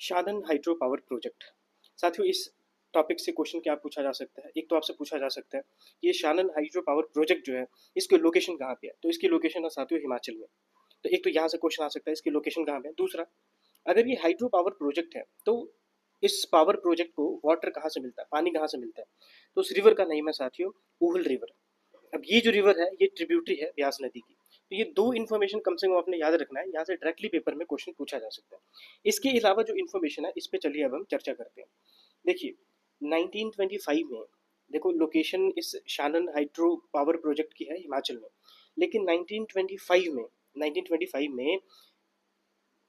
Shanan hydro power project. साथियों, इस topic से क्वेश्चन क्या पूछा जा सकता है? एक तो आपसे पूछा जा सकता है कि ये शानन हाइड्रो पावर प्रोजेक्ट जो है, इसकी लोकेशन कहाँ पे है? तो इसकी लोकेशन है साथियों हिमाचल में। तो एक तो यहाँ से क्वेश्चन आ सकता है इसकी लोकेशन कहाँ पे है। दूसरा, अगर ये हाइड्रो पावर प्रोजेक्ट है तो इस पावर प्रोजेक्ट को वाटर कहाँ से मिलता है, पानी कहाँ से मिलता है? तो उस रिवर का नेम है साथियों ऊहल रिवर। अब ये जो रिवर है ये ट्रिब्यूटरी है ब्यास नदी की। तो ये दो इन्फॉर्मेशन कम से कम आपने याद रखना है, यहाँ से डायरेक्टली पेपर में क्वेश्चन पूछा जा सकता है। इसके अलावा जो इन्फॉर्मेशन है इस पे चलिए अब हम चर्चा करते हैं। देखिए 1925 में, देखो लोकेशन इस शानन हाइड्रो पावर प्रोजेक्ट की है हिमाचल में, लेकिन 1925 में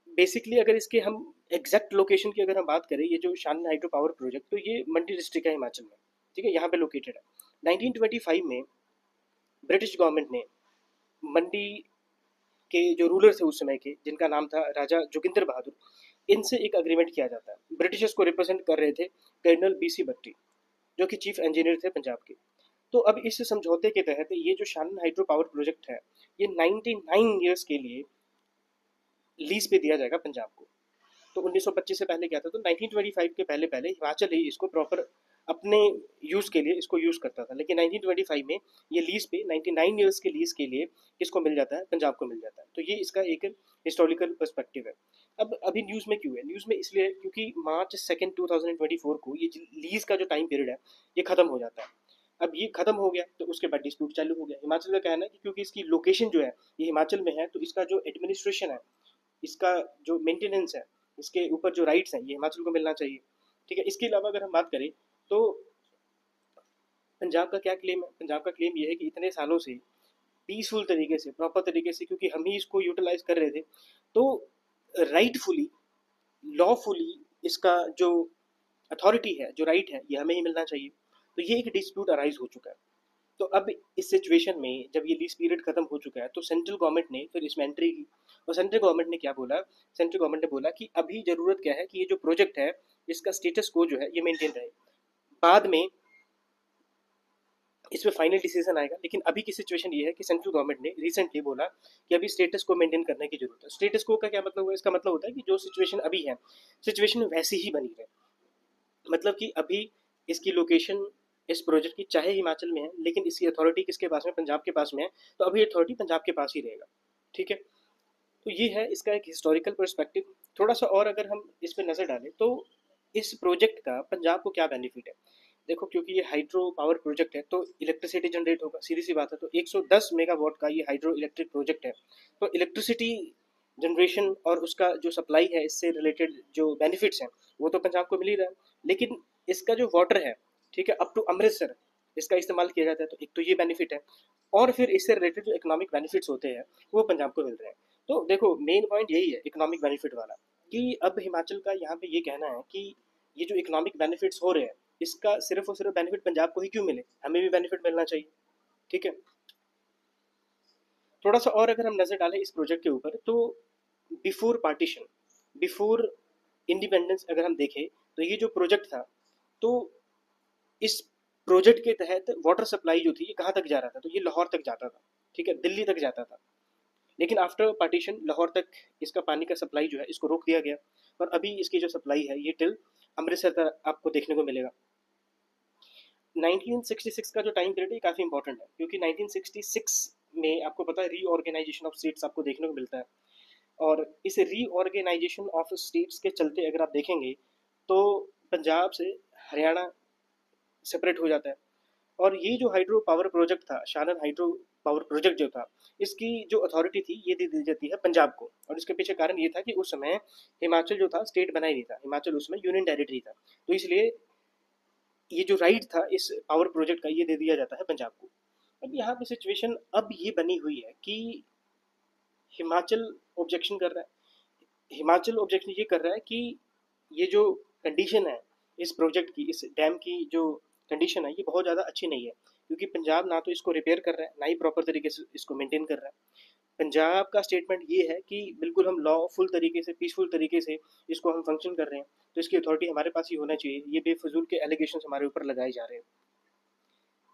बेसिकली अगर इसके हम एग्जैक्ट लोकेशन की अगर हम बात करें, ये जो शानन हाइड्रो पावर प्रोजेक्ट तो ये मंडी डिस्ट्रिक्ट है हिमाचल में, ठीक है, यहाँ पे लोकेटेड है। 1925 में ब्रिटिश गवर्नमेंट ने मंडी के जो रूलर थे उस समय के, जिनका नाम था राजा जोगिंदर बहादुर, इनसे एक अग्रीमेंट किया जाता है। ब्रिटिशर्स को रिप्रेजेंट कर रहे थे कर्नल बीसी बट्टी, जो कि चीफ इंजीनियर थे पंजाब के। तो अब इस समझौते के तहत ये जो शानन हाइड्रो पावर प्रोजेक्ट है, ये 99 ईयर्स के लिए लीज पे दिया जाएगा पंजाब को। तो 1925 से पहले क्या था, तो 1925 के पहले पहले हिमाचल ही इसको प्रॉपर अपने यूज़ के लिए इसको यूज़ करता था, लेकिन 1925 में ये लीज पे 99 ईयर्स के लीज के लिए किसको मिल जाता है, पंजाब को मिल जाता है। तो ये इसका एक हिस्टोरिकल पर्सपेक्टिव है। अब अभी न्यूज़ में क्यों है, न्यूज़ में इसलिए क्योंकि मार्च 2 2024 को ये लीज का जो टाइम पीरियड है ये खत्म हो जाता है। अब ये खत्म हो गया तो उसके बाद डिस्प्यूट चालू हो गया। हिमाचल का कहना है कि क्योंकि इसकी लोकेशन जो है ये हिमाचल में है, तो इसका जो एडमिनिस्ट्रेशन है, इसका जो मेंटेनेंस है, इसके ऊपर जो राइट्स हैं ये हिमाचल को मिलना चाहिए। ठीक है, इसके अलावा अगर हम बात करें तो पंजाब का क्या क्लेम है, पंजाब का क्लेम ये है कि इतने सालों से पीसफुल तरीके से, प्रॉपर तरीके से, क्योंकि हम ही इसको यूटिलाइज कर रहे थे, तो राइटफुली, लॉफुली इसका जो अथॉरिटी है, जो राइट है, ये हमें ही मिलना चाहिए। तो ये एक डिस्प्यूट अराइज हो चुका है। तो अब इस सिचुएशन में जब ये लीज पीरियड खत्म हो चुका है तो सेंट्रल गवर्नमेंट ने फिर इसमें एंट्री की। और सेंट्रल गवर्नमेंट ने क्या बोला, सेंट्रल गवर्नमेंट ने बोला कि अभी जरूरत क्या है कि ये जो प्रोजेक्ट है इसका स्टेटस को जो है ये मेंटेन रहे। बाद में इस पर फाइनल डिसीजन आएगा, लेकिन अभी की सिचुएशन ये है कि सेंट्रल गवर्नमेंट ने रिसेंटली बोला कि अभी स्टेटस को मेंटेन करने की जरूरत है। स्टेटस को का क्या मतलब है, इसका मतलब होता है कि जो सिचुएशन अभी है सिचुएशन वैसी ही बनी रहे। मतलब कि अभी इसकी लोकेशन इस प्रोजेक्ट की चाहे हिमाचल में है, लेकिन इसकी अथॉरिटी किसके पास में, पंजाब के पास में है, तो अभी अथॉरिटी पंजाब के पास ही रहेगा। ठीक है, तो ये है इसका एक हिस्टोरिकल पर्सपेक्टिव। थोड़ा सा और अगर हम इस पर नज़र डालें तो इस प्रोजेक्ट का पंजाब को क्या बेनिफिट है। देखो क्योंकि ये हाइड्रो पावर प्रोजेक्ट है तो इलेक्ट्रिसिटी जनरेट होगा, सीधी सी बात है। तो 110 मेगावाट का ये हाइड्रो इलेक्ट्रिक प्रोजेक्ट है, तो इलेक्ट्रिसिटी जनरेशन और उसका जो सप्लाई है, इससे रिलेटेड जो बेनिफिट्स हैं वो तो पंजाब को मिल ही रहा है। लेकिन इसका जो वाटर है, ठीक है, अप टू अमृतसर इसका इस्तेमाल किया जाता है, तो एक तो ये बेनिफिट है। और फिर इससे रिलेटेड जो इकोनॉमिक बेनिफिट्स होते हैं वो पंजाब को मिल रहे हैं। तो देखो मेन पॉइंट यही है इकोनॉमिक बेनिफिट वाला, कि अब हिमाचल का यहाँ पे ये कहना है कि ये जो इकोनॉमिक बेनिफिट्स हो रहे हैं इसका सिर्फ और सिर्फ बेनिफिट पंजाब को ही क्यों मिले, हमें भी बेनिफिट मिलना चाहिए। ठीक है, थोड़ा सा और अगर हम नज़र डालें इस प्रोजेक्ट के ऊपर तो बिफोर पार्टीशन, बिफोर इंडिपेंडेंस अगर हम देखें तो ये जो प्रोजेक्ट था, तो इस प्रोजेक्ट के तहत वाटर सप्लाई जो थी ये कहाँ तक जा रहा था, तो ये लाहौर तक जाता था। ठीक है, दिल्ली तक जाता था। लेकिन आफ्टर पार्टीशन लाहौर तक इसका पानी का सप्लाई जो है इसको रोक दिया गया, और अभी इसकी जो सप्लाई है ये टिल अमृतसर तक आपको देखने को मिलेगा। 1966 का जो टाइम पीरियड है काफ़ी इंपॉर्टेंट है, क्योंकि 1966 में आपको पता है रीऑर्गेनाइजेशन ऑफ स्टेट्स आपको देखने को मिलता है। और इस रीऑर्गेनाइजेशन ऑफ स्टेट्स के चलते अगर आप देखेंगे तो पंजाब से हरियाणा सेपरेट हो जाता है। और ये जो हाइड्रो पावर प्रोजेक्ट था, शानन हाइड्रो पावर प्रोजेक्ट जो था, इसकी जो अथॉरिटी थी ये दे दी जाती है पंजाब को। और इसके पीछे कारण ये था कि उस समय हिमाचल जो था स्टेट बना ही नहीं था, हिमाचल उसमें यूनियन टेरिटरी था। तो इसलिए ये जो राइट था इस पावर प्रोजेक्ट का ये दे दिया जाता है पंजाब को। अब यहाँ पे सिचुएशन अब ये बनी हुई है कि हिमाचल ऑब्जेक्शन कर रहा है। हिमाचल ऑब्जेक्शन ये कर रहा है कि ये जो कंडीशन है इस प्रोजेक्ट की, इस डैम की जो कंडीशन है ये बहुत ज़्यादा अच्छी नहीं है, क्योंकि पंजाब ना तो इसको रिपेयर कर रहा है ना ही प्रॉपर तरीके से इसको मेंटेन कर रहा है। पंजाब का स्टेटमेंट ये है कि बिल्कुल हम लॉफुल तरीके से, पीसफुल तरीके से इसको हम फंक्शन कर रहे हैं, तो इसकी अथॉरिटी हमारे पास ही होना चाहिए। ये बेफजूल के एलिगेशन हमारे ऊपर लगाए जा रहे हैं।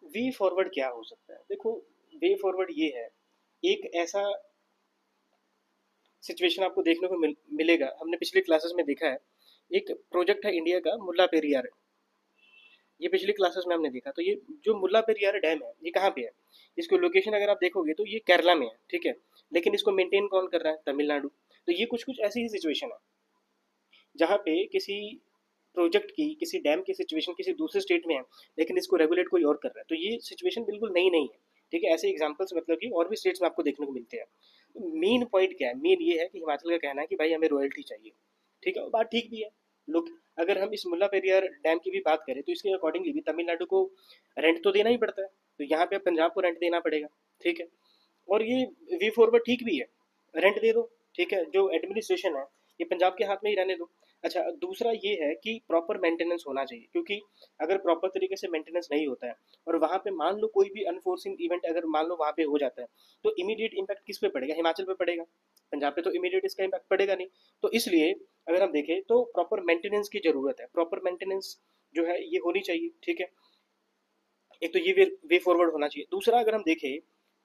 वे फॉरवर्ड क्या हो सकता है, देखो वे फॉरवर्ड ये है, एक ऐसा सिचुएशन आपको देखने को मिलेगा, हमने पिछले क्लासेस में देखा है एक प्रोजेक्ट है इंडिया का मुल्ला पेरियार, ये पिछली क्लासेस में हमने देखा। तो ये जो मुल्ला पेरियार डैम है ये कहाँ पे है, इसकी लोकेशन अगर आप देखोगे तो ये केरला में है, ठीक है। लेकिन इसको मेंटेन कौन कर रहा है, तमिलनाडु। तो ये कुछ कुछ ऐसी ही सिचुएशन है जहाँ पे किसी प्रोजेक्ट की, किसी डैम की सिचुएशन किसी दूसरे स्टेट में है, लेकिन इसको रेगुलेट कोई और कर रहा है। तो ये सिचुएशन बिल्कुल नई नहीं है, ठीक है। ऐसे एग्जाम्पल्स मतलब कि और भी स्टेट्स में आपको देखने को मिलते हैं। मेन पॉइंट क्या है, मेन ये है कि हिमाचल का कहना है कि भाई हमें रॉयल्टी चाहिए, ठीक है। और बात ठीक भी है। लोग, अगर हम इस मुल्ला पेरियार डैम की भी बात करें तो इसके अकॉर्डिंगली भी तमिलनाडु को रेंट तो देना ही पड़ता है, तो यहाँ पे पंजाब को रेंट देना पड़ेगा, ठीक है। और ये वे फॉरवर्ड ठीक भी है, रेंट दे दो, ठीक है। जो एडमिनिस्ट्रेशन है ये पंजाब के हाथ में ही रहने दो। अच्छा, दूसरा ये है कि प्रॉपर मेंटेनेंस होना चाहिए, क्योंकि अगर प्रॉपर तरीके से मेंटेनेंस नहीं होता है और वहाँ पे मान लो कोई भी अनफोर्सिंग इवेंट अगर मान लो वहाँ पे हो जाता है, तो इमीडिएट इम्पैक्ट किस पे पड़ेगा, हिमाचल पे पड़ेगा। पंजाब पे तो इमीडिएट इसका इम्पैक्ट पड़ेगा नहीं। तो इसलिए अगर हम देखें तो प्रॉपर मेंटेनेंस की जरूरत है, प्रॉपर मेंटेनेंस जो है ये होनी चाहिए, ठीक है। एक तो ये वे फॉरवर्ड होना चाहिए। दूसरा अगर हम देखें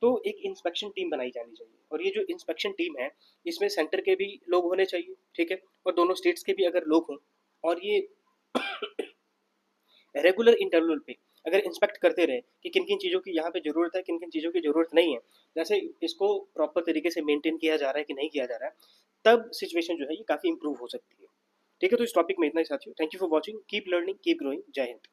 तो एक इंस्पेक्शन टीम बनाई जानी चाहिए, और ये जो इंस्पेक्शन टीम है इसमें सेंटर के भी लोग होने चाहिए, ठीक है, और दोनों स्टेट्स के भी अगर लोग हों, और ये रेगुलर इंटरवल पे अगर इंस्पेक्ट करते रहे कि किन किन चीज़ों की यहाँ पे ज़रूरत है, किन किन चीज़ों की ज़रूरत नहीं है, जैसे इसको प्रॉपर तरीके से मेंटेन किया जा रहा है कि नहीं किया जा रहा है, तब सिचुएशन जो है ये काफ़ी इंप्रूव हो सकती है, ठीक है। तो इस टॉपिक में इतना ही साथियों, thank you for watching, keep learning keep growing, जय हिंद।